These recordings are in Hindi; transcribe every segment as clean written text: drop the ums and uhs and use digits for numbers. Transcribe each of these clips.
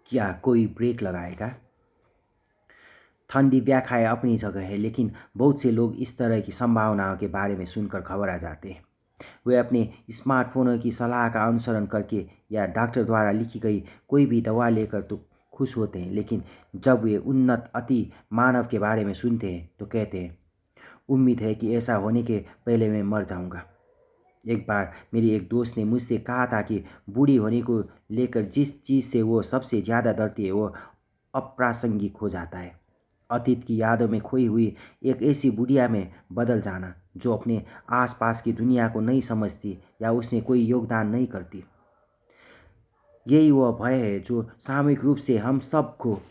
क्या कोई ब्रेक लगाएगा? ठंडी व्याख्याएं अपनी जगह है, लेकिन बहुत से लोग इस तरह की संभावनाओं के बारे में सुनकर घबरा जाते हैं। वे अपने स्मार्टफोनों की सलाह का अनुसरण करके या डॉक्टर द्वारा लिखी गई कोई भी दवा लेकर तो खुश होते हैं, लेकिन जब वे उन्नत अति मानव के बारे में सुनते हैं तो कहते हैं, उम्मीद है कि ऐसा होने के पहले मैं मर जाऊंगा। एक बार मेरी एक दोस्त ने मुझसे कहा था कि बूढ़ी होने को लेकर जिस चीज़ से वो सबसे ज़्यादा डरती है वो अप्रासंगिक हो जाता है। अतीत की यादों में खोई हुई एक ऐसी बुढ़िया में बदल जाना जो अपने आसपास की दुनिया को नहीं समझती या उसमें कोई योगदान नहीं करती। यही वह भय है जो सामूहिक रूप से हम सबको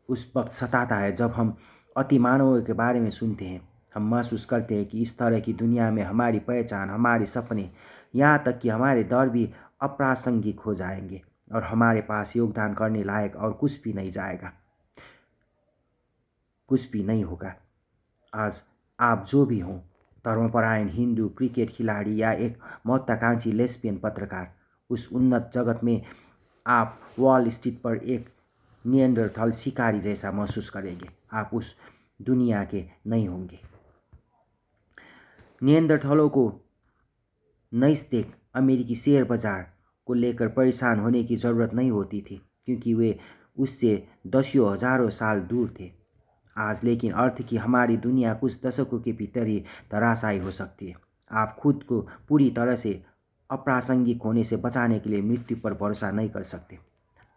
उस वक्त सताता है जब हम अतिमानवों के बारे में सुनते हैं। हम महसूस करते हैं कि इस तरह की दुनिया में हमारी पहचान, हमारे सपने, यहाँ तक कि हमारे डर भी अप्रासंगिक हो जाएंगे और हमारे पास योगदान करने लायक और कुछ भी नहीं जाएगा, कुछ भी नहीं होगा। आज आप जो भी हों, धर्मपरायण हिंदू, क्रिकेट खिलाड़ी या एक महत्वाकांक्षी लेस्बियन पत्रकार, उस उन्नत जगत में आप वॉल स्ट्रीट पर एक निएंडरथल शिकारी जैसा महसूस करेंगे। आप उस दुनिया के नहीं होंगे। निएंडरथलों को नैस्तिक अमेरिकी शेयर बाजार को लेकर परेशान होने की ज़रूरत नहीं होती थी, क्योंकि वे उससे दसियों हजारों साल दूर थे। आज लेकिन अर्थ की हमारी दुनिया कुछ दशकों के भीतर ही धराशायी हो सकती है। आप खुद को पूरी तरह से अप्रासंगिक होने से बचाने के लिए मृत्यु पर भरोसा नहीं कर सकते।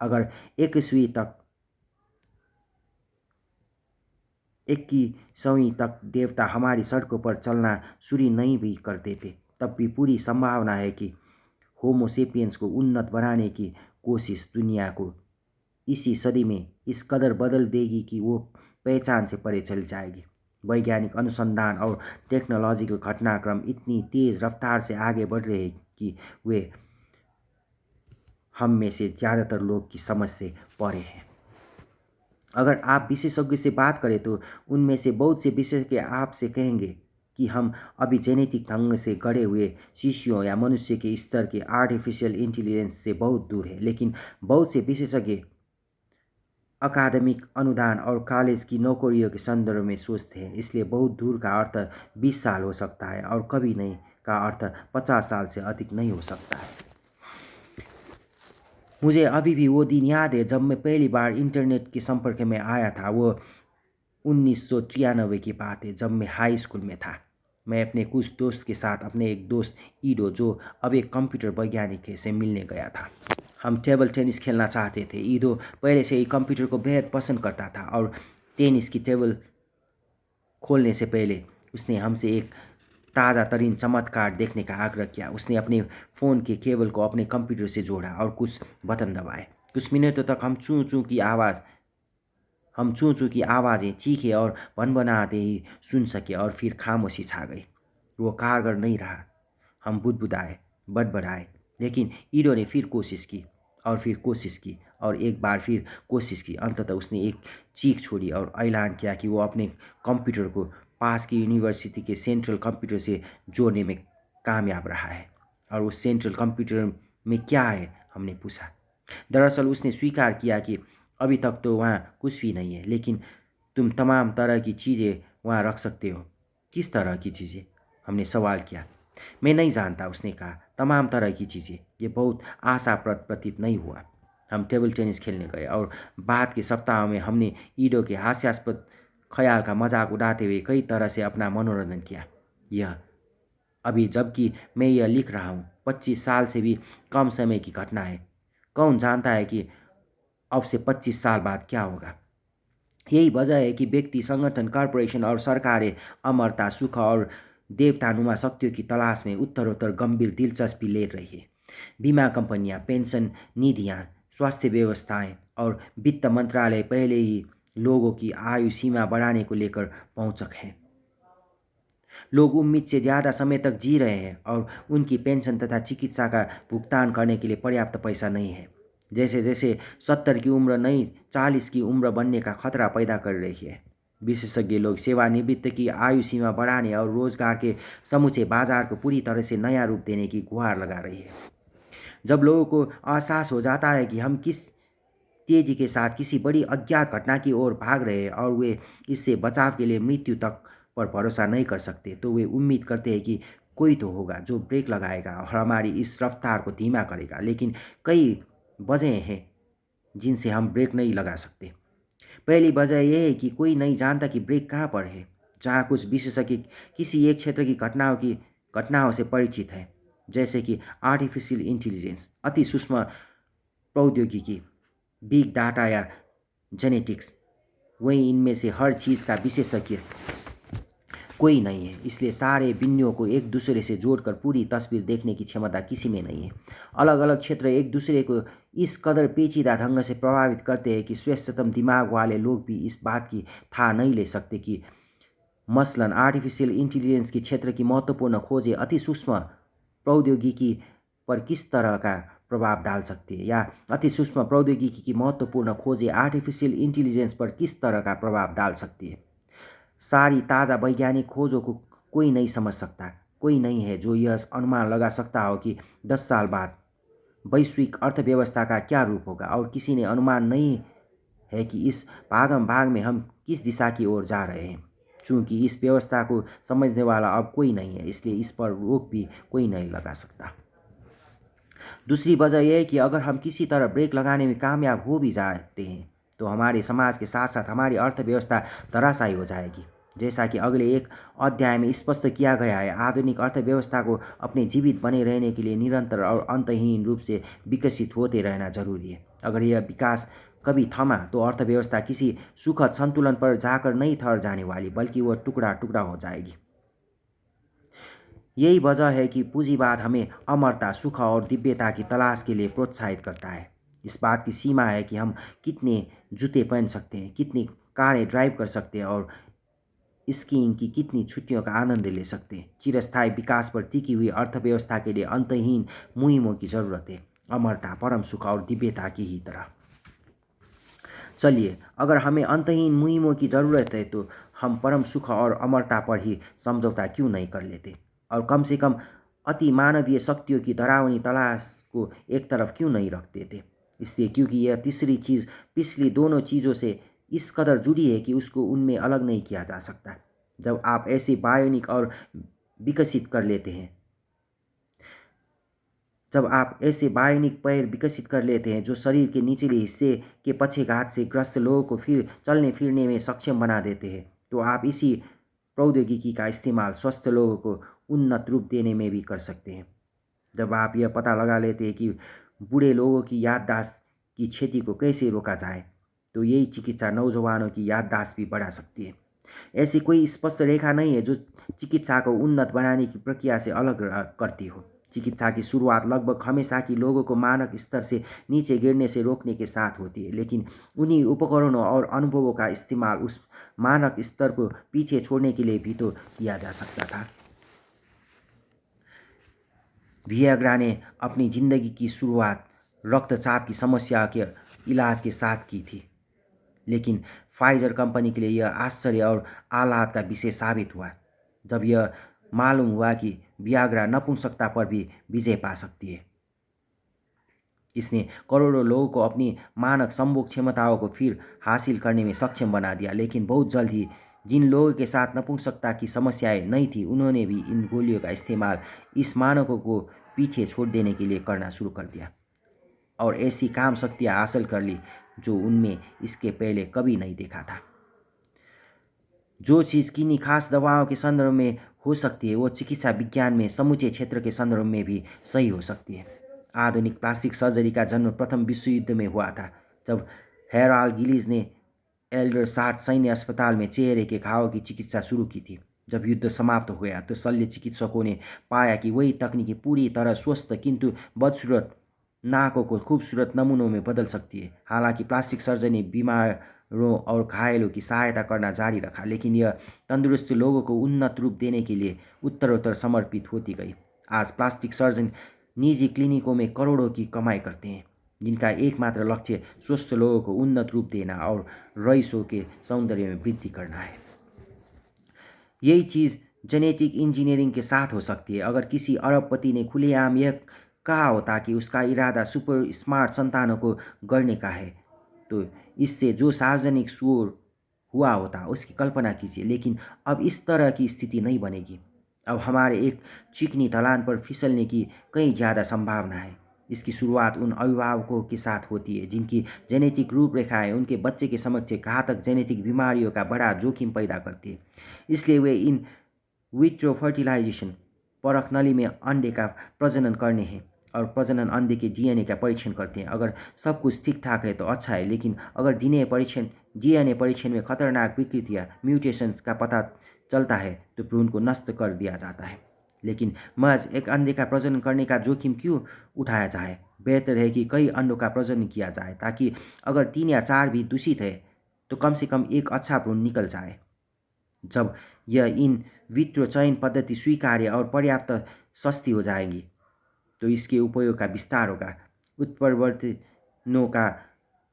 अगर 21वीं तक देवता हमारी सड़कों पर चलना शुरू नहीं भी कर देते, तब भी पूरी संभावना है कि होमोसेपियंस को उन्नत बनाने की कोशिश दुनिया को इसी सदी में इस कदर बदल देगी कि वो पहचान से परे चली जाएगी। वैज्ञानिक अनुसंधान और टेक्नोलॉजिकल घटनाक्रम इतनी तेज़ रफ्तार से आगे बढ़ रहे हैं कि वे हम में से ज़्यादातर लोग की समझ से परे हैं। अगर आप विशेषज्ञ से बात करें तो उनमें से बहुत से विशेषज्ञ आपसे कहेंगे कि हम अभी जेनेटिक ढंग से गढ़े हुए शिशुओं या मनुष्य के स्तर के आर्टिफिशियल इंटेलिजेंस से बहुत दूर है। लेकिन बहुत से विशेषज्ञ अकादमिक अनुदान और कॉलेज की नौकरियों के संदर्भ में सोचते हैं, इसलिए बहुत दूर का अर्थ 20 साल हो सकता है और कभी नहीं का अर्थ 50 साल से अधिक नहीं हो सकता है। मुझे अभी भी वो दिन याद है जब मैं पहली बार इंटरनेट के संपर्क में आया था। वो 1993 की बात है, जब मैं हाई स्कूल में था। मैं अपने कुछ दोस्त के साथ अपने एक दोस्त ईडो, जो अब एक कंप्यूटर वैज्ञानिक है, से मिलने गया था। हम टेबल टेनिस खेलना चाहते थे। ईडो पहले से ही कंप्यूटर को बेहद पसंद करता था और टेनिस की टेबल खोलने से पहले उसने हमसे एक ताज़ा तरीन चमत्कार देखने का आग्रह किया। उसने अपने फ़ोन के केबल को अपने कंप्यूटर से जोड़ा और कुछ बटन दबाए। कुछ मिनटों तक हम चूं चूं की आवाज़ें, चीखे और भनभनाहटें ही सुन सके और फिर खामोशी छा गई। वो कारगर नहीं रहा। हम बुदबुदाए, बड़बड़ाए, लेकिन ईडो ने फिर कोशिश की और फिर कोशिश की और एक बार फिर कोशिश की। अंततः उसने एक चीख छोड़ी और ऐलान किया कि वो अपने कंप्यूटर को पास की यूनिवर्सिटी के सेंट्रल कंप्यूटर से जोड़ने में कामयाब रहा है। और उस सेंट्रल कंप्यूटर में क्या है, हमने पूछा। दरअसल उसने स्वीकार किया कि अभी तक तो वहाँ कुछ भी नहीं है, लेकिन तुम तमाम तरह की चीज़ें वहाँ रख सकते हो। किस तरह की चीज़ें, हमने सवाल किया। मैं नहीं जानता, उसने कहा। तमाम तरह की चीज़ें। ये बहुत आशाप्रद प्रतीत नहीं हुआ। हम टेबल टेनिस खेलने गए और बाद के सप्ताह में हमने ईडो के हास्यास्पद ख्याल का मजाक उड़ाते हुए कई तरह से अपना मनोरंजन किया। यह अभी जबकि मैं यह लिख रहा हूँ 25 साल से भी कम समय की घटना है। कौन जानता है कि अब से 25 साल बाद क्या होगा। यही वजह है कि व्यक्ति, संगठन, कॉरपोरेशन और सरकारें अमरता, सुख और देवतानुमा शक्तियों की तलाश में उत्तरोत्तर गंभीर दिलचस्पी ले रही है। बीमा कंपनियां, पेंशन निधियां, स्वास्थ्य व्यवस्थाएं और वित्त मंत्रालय पहले ही लोगों की आयु सीमा बढ़ाने को लेकर पहुंचक हैं। लोग उम्मीद से ज़्यादा समय तक जी रहे हैं और उनकी पेंशन तथा चिकित्सा का भुगतान करने के लिए पर्याप्त पैसा नहीं है। जैसे जैसे 70 की उम्र नई 40 की उम्र बनने का खतरा पैदा कर रही है, विशेषज्ञ लोग सेवानिवृत्त की आयु सीमा बढ़ाने और रोजगार के समूचे बाजार को पूरी तरह से नया रूप देने की गुहार लगा रही है। जब लोगों को एहसास हो जाता है कि हम किस तेजी के साथ किसी बड़ी अज्ञात घटना की ओर भाग रहे हैं और वे इससे बचाव के लिए मृत्यु तक पर भरोसा नहीं कर सकते, तो वे उम्मीद करते हैं कि कोई तो होगा जो ब्रेक लगाएगा और हमारी इस रफ्तार को धीमा करेगा। लेकिन कई वजह हैं जिनसे हम ब्रेक नहीं लगा सकते। पहली वजह यह है कि कोई नहीं जानता कि ब्रेक कहाँ पर है। जहाँ कुछ विशेषज्ञ किसी एक क्षेत्र की घटनाओं से परिचित है, जैसे कि आर्टिफिशियल इंटेलिजेंस, अति सूक्ष्म प्रौद्योगिकी, बिग डाटा या जेनेटिक्स, वहीं इनमें से हर चीज़ का विशेषज्ञ कोई नहीं है। इसलिए सारे बिंदुओं को एक दूसरे से जोड़कर पूरी तस्वीर देखने की क्षमता किसी में नहीं है। अलग अलग क्षेत्र एक दूसरे को इस कदर पेचीदा ढंग से प्रभावित करते हैं कि श्रेष्ठतम दिमाग वाले लोग भी इस बात की था नहीं ले सकते कि मसलन आर्टिफिशियल इंटेलिजेंस के क्षेत्र की महत्वपूर्ण खोजें अति सूक्ष्म प्रौद्योगिकी पर किस तरह का प्रभाव डाल सकती है, या अति सूक्ष्म प्रौद्योगिकी की महत्वपूर्ण खोजें आर्टिफिशियल इंटेलिजेंस पर किस तरह का प्रभाव डाल सकती है। सारी ताज़ा वैज्ञानिक खोजों को कोई नहीं समझ सकता। कोई नहीं है जो यह अनुमान लगा सकता हो कि 10 साल बाद वैश्विक अर्थव्यवस्था का क्या रूप होगा, और किसी ने अनुमान नहीं है कि इस भागम भाग में हम किस दिशा की ओर जा रहे हैं। चूंकि इस व्यवस्था को समझने वाला अब कोई नहीं है, इसलिए इस पर रोक भी कोई नहीं लगा सकता। दूसरी वजह यह है कि अगर हम किसी तरह ब्रेक लगाने में कामयाब हो भी जाते हैं तो हमारे समाज के साथ साथ हमारी अर्थव्यवस्था धराशायी हो जाएगी। जैसा कि अगले एक अध्याय में स्पष्ट किया गया है, आधुनिक अर्थव्यवस्था को अपने जीवित बने रहने के लिए निरंतर और अंतहीन रूप से विकसित होते रहना जरूरी है। अगर यह विकास कभी थमा तो अर्थव्यवस्था किसी सुखद संतुलन पर जाकर नहीं ठहर जाने वाली, बल्कि वह टुकड़ा टुकड़ा हो जाएगी। यही वजह है कि पूंजीवाद हमें अमरता, सुख और दिव्यता की तलाश के लिए प्रोत्साहित करता है। इस बात की सीमा है कि हम कितने जूते पहन सकते हैं, कितनी कारें ड्राइव कर सकते हैं और स्कीइंग की कितनी छुट्टियों का आनंद ले सकते हैं। चिरस्थायी विकास पर टिकी हुई अर्थव्यवस्था के लिए अंतहीन मुहिमों की जरूरत है, अमरता, परम सुख और दिव्यता की ही तरह। चलिए, अगर हमें अंतहीन मुहिमों की ज़रूरत है तो हम परम सुख और अमरता पर ही समझौता क्यों नहीं कर लेते, और कम से कम अति मानवीय शक्तियों की डरावनी तलाश को एक तरफ क्यों नहीं रख देते। इसलिए क्योंकि यह तीसरी चीज़ पिछली दोनों चीज़ों से इस कदर जुड़ी है कि उसको उनमें अलग नहीं किया जा सकता। जब आप ऐसे बायोनिक और विकसित कर लेते हैं जब आप ऐसे बायोनिक पैर विकसित कर लेते हैं जो शरीर के निचले हिस्से के पक्षाघात से ग्रस्त लोगों को फिर चलने फिरने में सक्षम बना देते हैं, तो आप इसी प्रौद्योगिकी का इस्तेमाल स्वस्थ लोगों को उन्नत रूप देने में भी कर सकते हैं। जब आप यह पता लगा लेते हैं कि बूढ़े लोगों की याददाश्त की क्षति को कैसे रोका जाए, तो यही चिकित्सा नौजवानों की याददाश्त भी बढ़ा सकती है। ऐसी कोई स्पष्ट रेखा नहीं है जो चिकित्सा को उन्नत बनाने की प्रक्रिया से अलग करती हो। चिकित्सा की शुरुआत लगभग हमेशा की लोगों को मानक स्तर से नीचे गिरने से रोकने के साथ होती है, लेकिन उन्हीं उपकरणों और अनुभवों का इस्तेमाल उस मानक स्तर को पीछे छोड़ने के लिए भी तो किया जा सकता था। वियाग्रा ने अपनी जिंदगी की शुरुआत रक्तचाप की समस्या के इलाज के साथ की थी, लेकिन फाइजर कंपनी के लिए यह आश्चर्य और आह्लाद का विषय साबित हुआ जब यह मालूम हुआ कि वियाग्रा नपुंसकता पर भी विजय पा सकती है। इसने करोड़ों लोगों को अपनी मानक संभोग क्षमताओं को फिर हासिल करने में सक्षम बना दिया, लेकिन बहुत जल्द ही जिन लोगों के साथ नपुंसकता की समस्याएं नहीं थी उन्होंने भी इन गोलियों का इस्तेमाल इस मानकों को पीछे छोड़ देने के लिए करना शुरू कर दिया और ऐसी काम शक्तियाँ हासिल कर ली जो उनमें इसके पहले कभी नहीं देखा था। जो चीज़ किन्हीं खास दवाओं के संदर्भ में हो सकती है वो चिकित्सा विज्ञान में समूचे क्षेत्र के संदर्भ में भी सही हो सकती है। आधुनिक प्लास्टिक सर्जरी का जन्म प्रथम विश्व युद्ध में हुआ था, जब हेराल्ड गिलीज ने एल्डरसाट सैन्य अस्पताल में चेहरे के घावों की चिकित्सा शुरू की थी। जब युद्ध समाप्त हो गया तो शल्य चिकित्सकों ने पाया कि वही तकनीकी पूरी तरह स्वस्थ किंतु बदसूरत नाकों को खूबसूरत नमूनों में बदल सकती है। हालांकि प्लास्टिक सर्जरी ने बीमारों और घायलों की सहायता करना जारी रखा, लेकिन यह तंदुरुस्त लोगों को उन्नत रूप देने के लिए उत्तरोत्तर समर्पित होती गई। आज प्लास्टिक सर्जन निजी क्लिनिकों में करोड़ों की कमाई करते हैं, जिनका एकमात्र लक्ष्य स्वस्थ लोगों को उन्नत रूप देना और रईसों के सौंदर्य में वृद्धि करना है। यही चीज़ जेनेटिक इंजीनियरिंग के साथ हो सकती है। अगर किसी अरबपति ने खुलेआम यह कहा होता कि उसका इरादा सुपर स्मार्ट संतानों को गढ़ने का है, तो इससे जो सार्वजनिक शोर हुआ होता उसकी कल्पना कीजिए। लेकिन अब इस तरह की स्थिति नहीं बनेगी। अब हमारे एक चिकनी ढलान पर फिसलने की कई ज़्यादा संभावना है। इसकी शुरुआत उन अभिभावकों के साथ होती है जिनकी जेनेटिक रूपरेखाएं उनके बच्चे के समक्ष घातक जेनेटिक बीमारियों का बड़ा जोखिम पैदा करती है। इसलिए वे इन विट्रो फर्टिलाइजेशन परख नली में अंडे का प्रजनन करने हैं और प्रजनन अंडे के डीएनए का परीक्षण करते हैं। अगर सब कुछ ठीक ठाक है तो अच्छा है, लेकिन अगर डीएनए परीक्षण में खतरनाक विकृतियाँ म्यूटेशंस का पता चलता है तो भ्रूण को नष्ट कर दिया जाता है। लेकिन महज एक अंडे का प्रजनन करने का जोखिम क्यों उठाया जाए? बेहतर है कि कई अंडों का प्रजनन किया जाए, ताकि अगर 3 या 4 भी दूषित है तो कम से कम एक अच्छा भ्रूण निकल जाए। जब यह इन विट्रो चयन पद्धति स्वीकार्य और पर्याप्त सस्ती हो जाएगी तो इसके उपयोग का विस्तार होगा। उत्परिवर्तनों का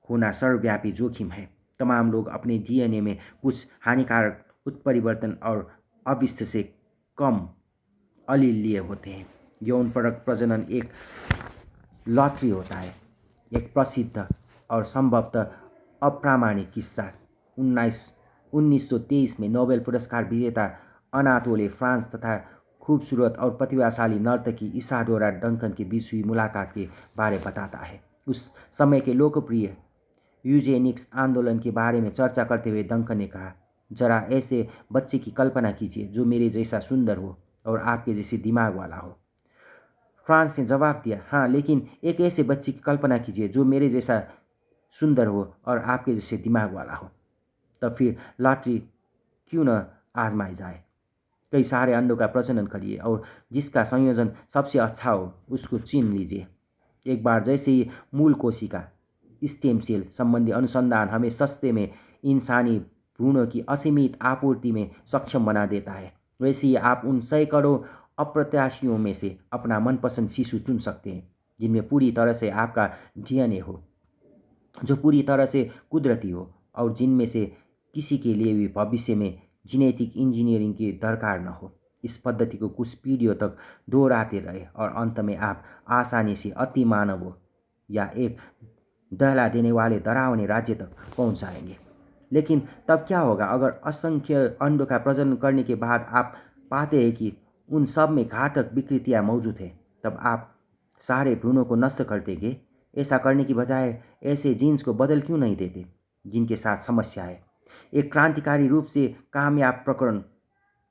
होना सर्वव्यापी जोखिम है। तमाम लोग अपने डीएनए में कुछ हानिकारक उत्परिवर्तन और अविष्ट से कम अलील लिए होते हैं। यौनपरक प्रजनन एक लॉटरी होता है। एक प्रसिद्ध और संभवतः अप्रामाणिक किस्सा 1923 में नोबेल पुरस्कार विजेता अनातोले फ्रांस तथा खूबसूरत और प्रतिभाशाली नर्तकी इसाडोरा डंकन के बीच हुई मुलाकात के बारे बताता है। उस समय के लोकप्रिय यूजेनिक्स आंदोलन के बारे में चर्चा करते हुए डंकन ने कहा, जरा ऐसे बच्चे की कल्पना कीजिए जो मेरे जैसा सुंदर हो और आपके जैसे दिमाग वाला हो। फ्रांस ने जवाब दिया, हाँ, लेकिन एक ऐसे बच्चे की कल्पना कीजिए जो मेरे जैसा सुंदर हो और आपके जैसे दिमाग वाला हो। तब फिर लॉटरी क्यों न आजमाई जाए। कई सारे अंडों का प्रजनन करिए और जिसका संयोजन सबसे अच्छा हो उसको चुन लीजिए। एक बार जैसे ही मूल कोशिका स्टेम सेल संबंधी अनुसंधान हमें सस्ते में इंसानी भ्रूणों की असीमित आपूर्ति में सक्षम बना देता है, वैसे ही आप उन सैकड़ों अप्रत्याशियों में से अपना मनपसंद शिशु चुन सकते हैं जिनमें पूरी तरह से आपका डीएनए हो, जो पूरी तरह से कुदरती हो और जिनमें से किसी के लिए भी भविष्य में जेनेटिक इंजीनियरिंग की दरकार न हो। इस पद्धति को कुछ पीढ़ियों तक दोहराते रहे और अंत में आप आसानी से अति मानवों या एक दहला देने वाले डरावने राज्य तक पहुंच जाएंगे। लेकिन तब क्या होगा अगर असंख्य अंडों का प्रजनन करने के बाद आप पाते हैं कि उन सब में घातक विकृतियाँ मौजूद है? तब आप सारे भ्रूणों को नष्ट कर देंगे। ऐसा करने की बजाय ऐसे जीन्स को बदल क्यों नहीं देते जिनके साथ समस्या है? एक क्रांतिकारी रूप से कामयाब प्रकरण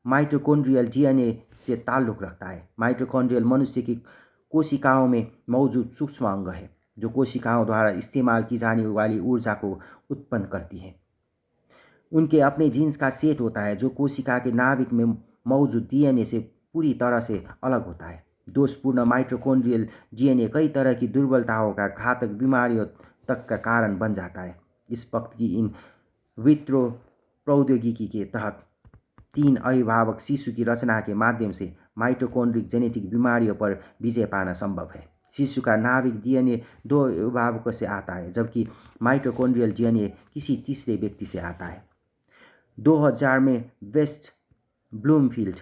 माइटोकॉन्ड्रियल डीएनए से ताल्लुक़ रखता है। माइटोकॉन्ड्रियल मनुष्य की कोशिकाओं में मौजूद सूक्ष्म अंग है जो कोशिकाओं द्वारा इस्तेमाल की जाने वाली ऊर्जा को उत्पन्न करती है। उनके अपने जीन्स का सेट होता है जो कोशिका के नाभिक में मौजूद डीएनए से पूरी तरह से अलग होता है। दोषपूर्ण माइटोकॉन्ड्रियल डीएनए कई तरह की दुर्बलताओं का घातक बीमारियों तक का कारण बन जाता है। इस वक्त की इन विट्रो प्रौद्योगिकी के तहत 3 अभिभावक शिशु की रचना के माध्यम से माइटोकॉन्ड्रिक जेनेटिक बीमारियों पर विजय पाना संभव है। शिशु का नाभिक डीएनए 2 अभिभावकों से आता है जबकि माइटोकॉन्ड्रियल डीएनए किसी तीसरे व्यक्ति से आता है। 2000 में वेस्ट ब्लूमफील्ड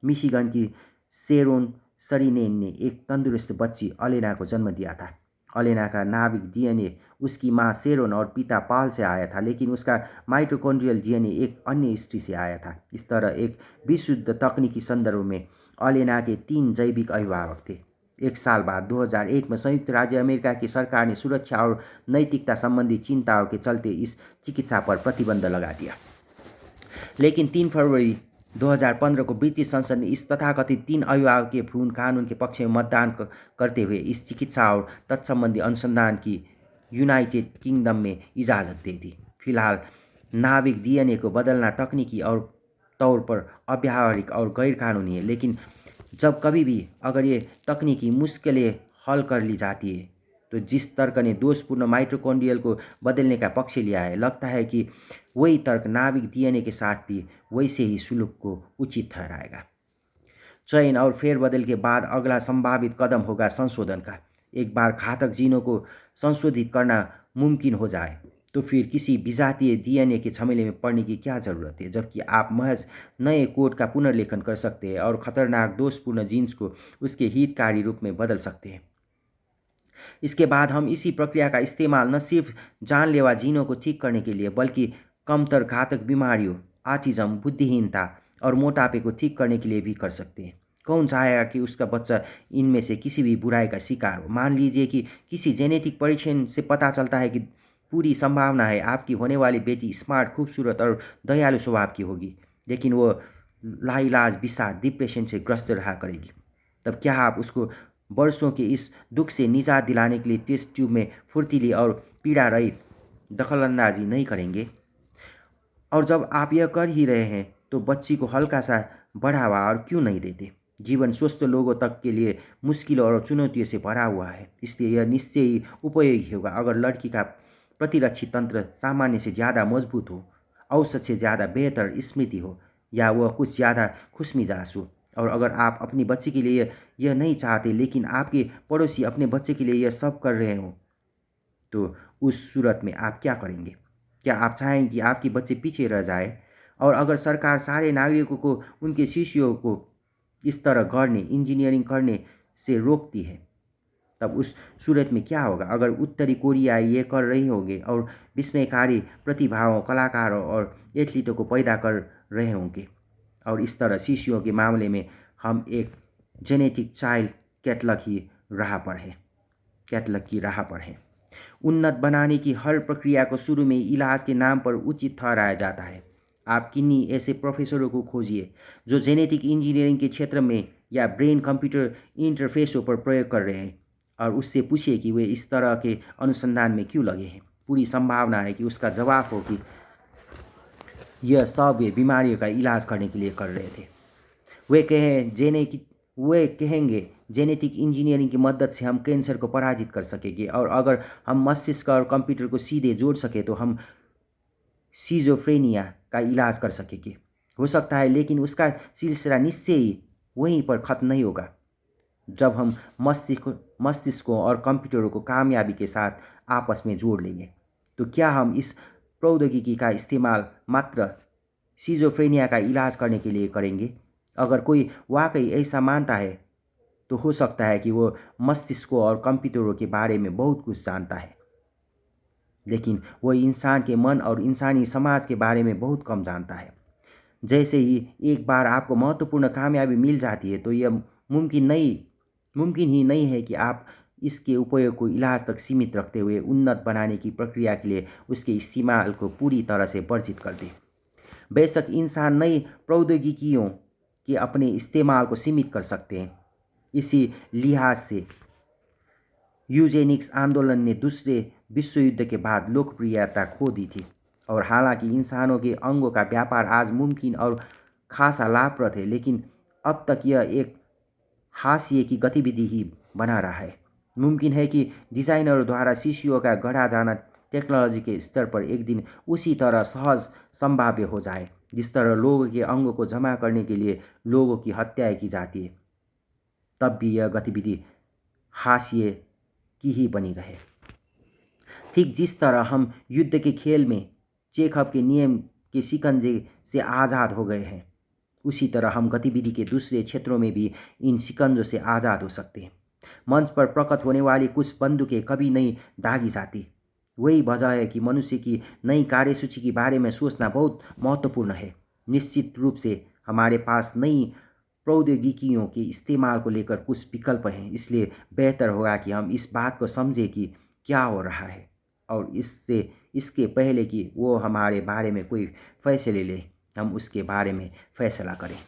मिशिगन की शेरोन सरीनेन ने एक तंदुरुस्त बच्ची अलेना को जन्म दिया था। अलेना का नाभिक डीएनए उसकी मां शेरोन और पिता पाल से आया था, लेकिन उसका माइटोकॉन्ड्रियल डीएनए एक अन्य स्त्री से आया था। इस तरह एक विशुद्ध तकनीकी संदर्भ में अलेना के 3 जैविक अभिभावक थे। एक साल बाद 2001 में संयुक्त राज्य अमेरिका की सरकार ने सुरक्षा और नैतिकता संबंधी चिंताओं के चलते इस चिकित्सा पर प्रतिबंध लगा दिया। लेकिन 3 फरवरी 2015 को ब्रिटिश संसद ने इस तथाकथित 3 अभिभावकीय भ्रूण कानून के पक्ष में मतदान करते हुए इस चिकित्सा और तत्संबंधी अनुसंधान की यूनाइटेड किंगडम में इजाज़त दे दी। फिलहाल नाभिक डीएनए को बदलना तकनीकी और तौर पर अव्यावहारिक और गैरकानूनी है, लेकिन जब कभी भी अगर ये तकनीकी मुश्किलें हल कर ली जाती है तो जिस तर्क ने दोषपूर्ण माइटोकॉन्ड्रियल को बदलने का पक्ष लिया है, लगता है कि वही तर्क नाभिक डीएनए के साथ भी वैसे ही सुलूक को उचित ठहराएगा। चयन और फेरबदल के बाद अगला संभावित कदम होगा संशोधन का। एक बार घातक जीनों को संशोधित करना मुमकिन हो जाए तो फिर किसी विजातीय डीएनए के झमेले में पड़ने की क्या ज़रूरत है, जबकि आप महज नए कोड का पुनर्लेखन कर सकते हैं और खतरनाक दोषपूर्ण जीन्स को उसके हितकारी रूप में बदल सकते हैं। इसके बाद हम इसी प्रक्रिया का इस्तेमाल न सिर्फ जानलेवा जीनों को ठीक करने के लिए बल्कि कमतर घातक बीमारियों, ऑटिज्म, बुद्धिहीनता और मोटापे को ठीक करने के लिए भी कर सकते हैं। कौन चाहेगा कि उसका बच्चा इनमें से किसी भी बुराई का शिकार हो? मान लीजिए कि किसी जेनेटिक परीक्षण से पता चलता है कि पूरी संभावना है आपकी होने वाली बेटी स्मार्ट, खूबसूरत और दयालु स्वभाव की होगी, लेकिन वो लाइलाज विषाद, डिप्रेशन से ग्रस्त रहा करेगी। तब क्या आप उसको वर्षों के इस दुख से निजात दिलाने के लिए टेस्ट ट्यूब में फुर्तीली और पीड़ा रहित दखलंदाजी नहीं करेंगे? और जब आप यह कर ही रहे हैं तो बच्ची को हल्का सा बढ़ावा और क्यों नहीं देते? जीवन स्वस्थ लोगों तक के लिए मुश्किल और चुनौतियों से भरा हुआ है, इसलिए यह निश्चय ही उपयोगी होगा अगर लड़की का प्रतिरक्षी तंत्र सामान्य से ज़्यादा मजबूत हो, औसत से ज़्यादा बेहतर स्मृति हो, या वह कुछ ज़्यादा खुशमिजाज हो। और अगर आप अपनी बच्ची के लिए यह नहीं चाहते लेकिन आपके पड़ोसी अपने बच्चे के लिए यह सब कर रहे हो, तो उस सूरत में आप क्या करेंगे? क्या आप चाहेंगे कि आपके बच्चे पीछे रह जाए? और अगर सरकार सारे नागरिकों को उनके शिष्यों को इस तरह करने, इंजीनियरिंग करने से रोकती है, तब उस सूरत में क्या होगा? अगर उत्तरी कोरिया ये कर रही होंगे और विस्मयकारी प्रतिभाओं, कलाकारों और एथलीटों को पैदा कर रहे होंगे, और इस तरह शिशुओं के मामले में हम एक जेनेटिक चाइल्ड कैटलग की राह पर हैं। उन्नत बनाने की हर प्रक्रिया को शुरू में इलाज के नाम पर उचित ठहराया जाता है। आप किन्हीं ऐसे प्रोफेसरों को खोजिए जो जेनेटिक इंजीनियरिंग के क्षेत्र में या ब्रेन कंप्यूटर इंटरफेसों पर प्रयोग कर रहे हैं, और उससे पूछिए कि वे इस तरह के अनुसंधान में क्यों लगे हैं। पूरी संभावना है कि उसका जवाब हो कि यह सब वे बीमारियों का इलाज करने के लिए कर रहे थे। वे कहेंगे जेनेटिक इंजीनियरिंग की मदद से हम कैंसर को पराजित कर सकेंगे, और अगर हम मस्तिष्क और कंप्यूटर को सीधे जोड़ सके तो हम सिजोफ्रेनिया का इलाज कर सकेंगे। हो सकता है, लेकिन उसका सिलसिला निश्चय ही वहीं पर ख़त्म नहीं होगा। जब हम मस्तिष्कों और कंप्यूटरों को कामयाबी के साथ आपस में जोड़ लेंगे, तो क्या हम इस प्रौद्योगिकी का इस्तेमाल मात्र सिजोफ्रेनिया का इलाज करने के लिए करेंगे? अगर कोई वाकई ऐसा मानता है तो हो सकता है कि वो मस्तिष्कों और कंप्यूटरों के बारे में बहुत कुछ जानता है, लेकिन वो इंसान के मन और इंसानी समाज के बारे में बहुत कम जानता है। जैसे ही एक बार आपको महत्वपूर्ण कामयाबी मिल जाती है तो यह मुमकिन ही नहीं है कि आप इसके उपयोग को इलाज तक सीमित रखते हुए उन्नत बनाने की प्रक्रिया के लिए उसके इस्तेमाल को पूरी तरह से वर्जित कर दें। बेशक इंसान नई प्रौद्योगिकियों के अपने इस्तेमाल को सीमित कर सकते हैं। इसी लिहाज से यूजेनिक्स आंदोलन ने दूसरे विश्व युद्ध के बाद लोकप्रियता खो दी थी, और हालांकि इंसानों के अंगों का व्यापार आज मुमकिन और खासा लाभप्रद है, लेकिन अब तक यह एक हाशिए की गतिविधि ही बना रहा है। मुमकिन है कि डिजाइनरों द्वारा शिशुओं का गढ़ा जाना टेक्नोलॉजी के स्तर पर एक दिन उसी तरह सहज संभाव्य हो जाए जिस तरह लोगों के अंगों को जमा करने के लिए लोगों की हत्याएं की जाती है। तब भी यह गतिविधि हाशिए की ही बनी रहे। ठीक जिस तरह हम युद्ध के खेल में चेखव के नियम के शिकंजे से आज़ाद हो गए हैं, उसी तरह हम गतिविधि के दूसरे क्षेत्रों में भी इन शिकंजों से आज़ाद हो सकते हैं। मंच पर प्रकट होने वाली कुछ बंदूकें कभी नहीं दागी जाती। वही वजह है कि मनुष्य की नई कार्यसूची के बारे में सोचना बहुत महत्वपूर्ण है। निश्चित रूप से हमारे पास नई प्रौद्योगिकियों के इस्तेमाल को लेकर कुछ विकल्प हैं, इसलिए बेहतर होगा कि हम इस बात को समझें कि क्या हो रहा है, और इसके पहले कि वो हमारे बारे में कोई फैसले ले, हम उसके बारे में फैसला करें।